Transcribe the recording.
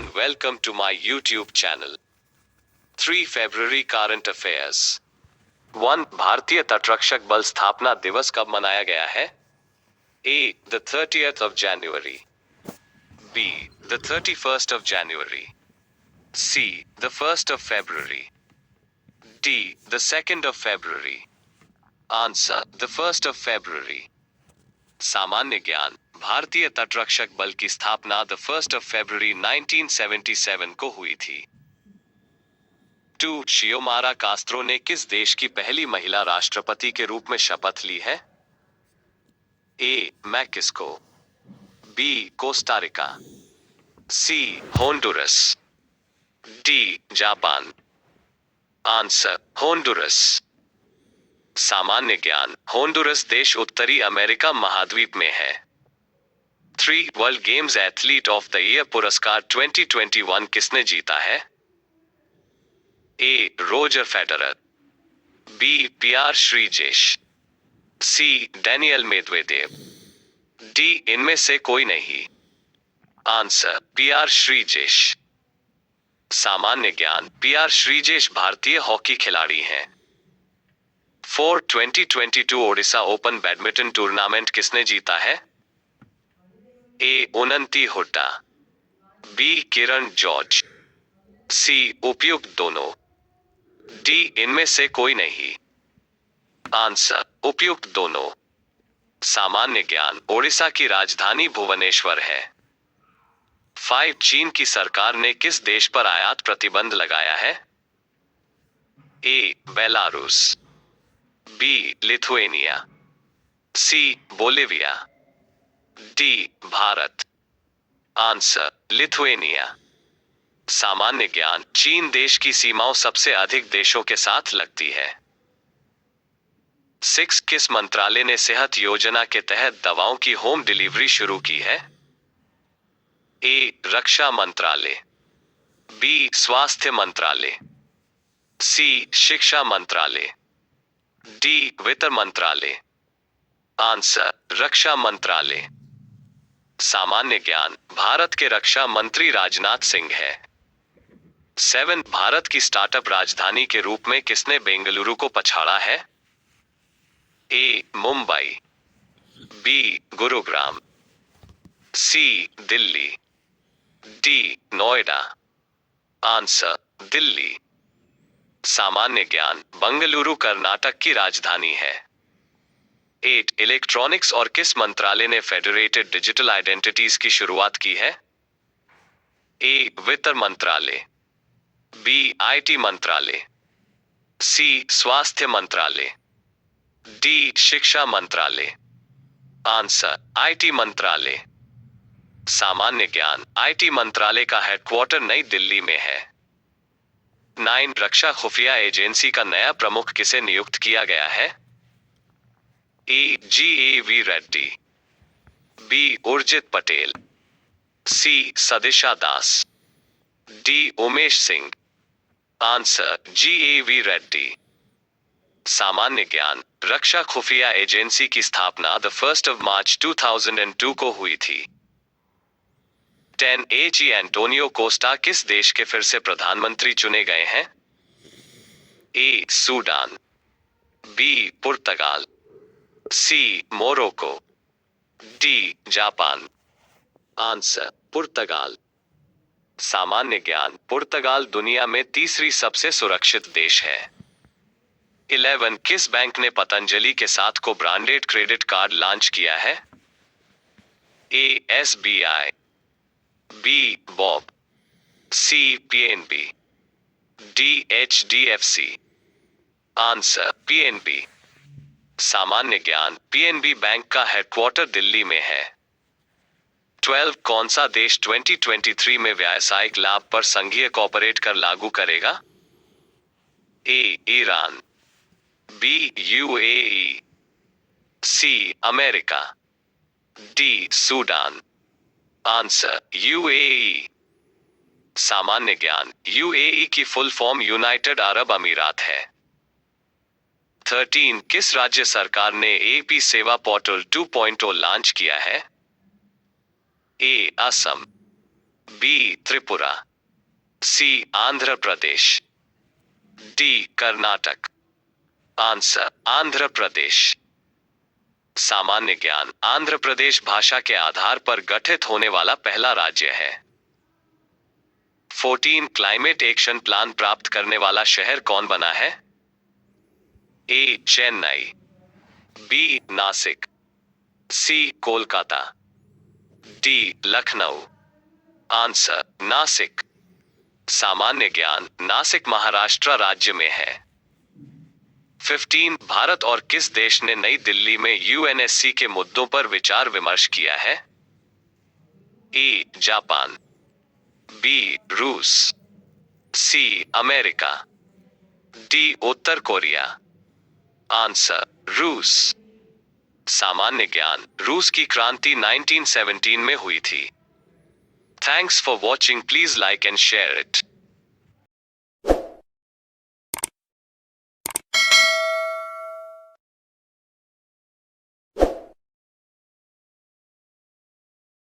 and welcome to my YouTube channel. 3 February Current Affairs 1. भारतीय तटरक्षक बल स्थापना दिवस कब मनाया गया है? A. The 30th of January. B. The 31st of January. C. The 1st of February. D. The 2nd of February. Answer: The 1st of February. सामान्य ज्ञान: भारतीय तटरक्षक बल की स्थापना द 1st of February 1977 को हुई थी। 2. शियोमारा कास्त्रो ने किस देश की पहली महिला राष्ट्रपति के रूप में शपथ ली है? A. Mexico. B. Costa Rica. C. Honduras. D. Japan. Answer: Honduras. सामान्य ज्ञान: होंडुरस देश उत्तरी अमेरिका महाद्वीप में है। 3. World games athlete of the year पुरस्कार 2021 किसने जीता है? A. Roger Federer. B. PR Sreejesh. C. Daniel Medvedev. D. इनमें से कोई नहीं। Answer: PR Sreejesh. सामान्य ज्ञान: पीआर श्रीजेश भारतीय हॉकी खिलाड़ी हैं। 4. 2022 ओडिशा ओपन बैडमिंटन टूर्नामेंट किसने जीता है? A. Unnati Hooda. B. Kiran George. C. उपयुक्त दोनों। D. इनमें से कोई नहीं। आंसर: उपयुक्त दोनों। सामान्य ज्ञान: ओडिशा की राजधानी भुवनेश्वर है। 5. चीन की सरकार ने किस देश पर आयात प्रतिबंध लगाया है? A. Belarus. B. Lithuania. C. Bolivia. D. Bharat. Answer: Lithuania. सामान्य ज्ञान: चीन देश की सीमाओं सबसे अधिक देशों के साथ लगती है। 6. किस मंत्रालय ने सेहत योजना के तहत दवाओं की होम डिलीवरी शुरू की है? A. रक्षा मंत्रालय। B. स्वास्थ्य मंत्रालय। C. शिक्षा मंत्रालय। D. वित्त मंत्रालय। आंसर: रक्षा मंत्रालय। सामान्य ज्ञान: भारत के रक्षा मंत्री राजनाथ सिंह है। 7. भारत की स्टार्टअप राजधानी के रूप में किसने बेंगलुरु को पछाड़ा है? A. Mumbai. B. Gurugram. C. Delhi. D. Noida. Answer: Delhi. सामान्य ज्ञान: बेंगलुरु कर्नाटक की राजधानी है। 8. इलेक्ट्रॉनिक्स और किस मंत्रालय ने फेडरेटेड डिजिटल आइडेंटिटीज की शुरुआत की है? A. वित्त मंत्रालय। B. आईटी मंत्रालय। C. स्वास्थ्य मंत्रालय। D. शिक्षा मंत्रालय। आंसर: आईटी मंत्रालय। सामान्य ज्ञान: आईटी मंत्रालय का हेडक्वार्टर नई दिल्ली में है। 9. रक्षा खुफिया एजेंसी का नया प्रमुख किसे नियुक्त किया गया है? A. GAV Reddy. B. Urjit Patel. C. सदिशा Das. D. Umesh Singh. Answer: GAV Reddy. सामान्य ज्ञान: रक्षा खुफिया एजेंसी की स्थापना द 1st of March 2002 को हुई थी। 10. AG एंटोनियो कोस्टा किस देश के फिर से प्रधानमंत्री चुने गए हैं? A. Sudan. B. Portugal. C. Morocco. D. Japan. Answer: Portugal. सामान्य ज्ञान: पुर्तगाल दुनिया में तीसरी सबसे सुरक्षित देश है। 11. किस बैंक ने पतंजलि के साथ को ब्रांडेड क्रेडिट कार्ड लॉन्च किया है? A. SBI। B. Bob. C. PNB। D. HDFC। Answer: PNB। सामान्य ज्ञान: PNB बैंक का हेडक्वार्टर दिल्ली में है। 12. कौन सा देश 2023 में व्यावसायिक लाभ पर संघीय कॉर्पोरेट कर लागू करेगा? A. Iran. B. UAE। C. America. D. Sudan. Answer: UAE। सामान्य ज्ञान: UAE की फुल फॉर्म यूनाइटेड अरब अमीरात है। 13. किस राज्य सरकार ने AP सेवा पोर्टल 2.0 लॉन्च किया है? A. Assam. B Tripura, C Andhra Pradesh, D Karnataka. Answer Andhra Pradesh. सामान्य ज्ञान, आंध्र प्रदेश भाषा के आधार पर गठित होने वाला पहला राज्य है। 14 क्लाइमेट एक्शन प्लान प्राप्त करने वाला शहर कौन बना है? ए चेन्नई, बी नासिक, सी कोलकाता, डी लखनऊ। आंसर नासिक। सामान्य ज्ञान, नासिक महाराष्ट्र राज्य में है। 15 भारत और किस देश ने नई दिल्ली में यूएनएससी के मुद्दों पर विचार विमर्श किया है? ए जापान, बी रूस, सी अमेरिका, डी उत्तर कोरिया। आंसर रूस। सामान्य ज्ञान, रूस की क्रांति 1917 में हुई थी। Thanks for watching, please like and share it.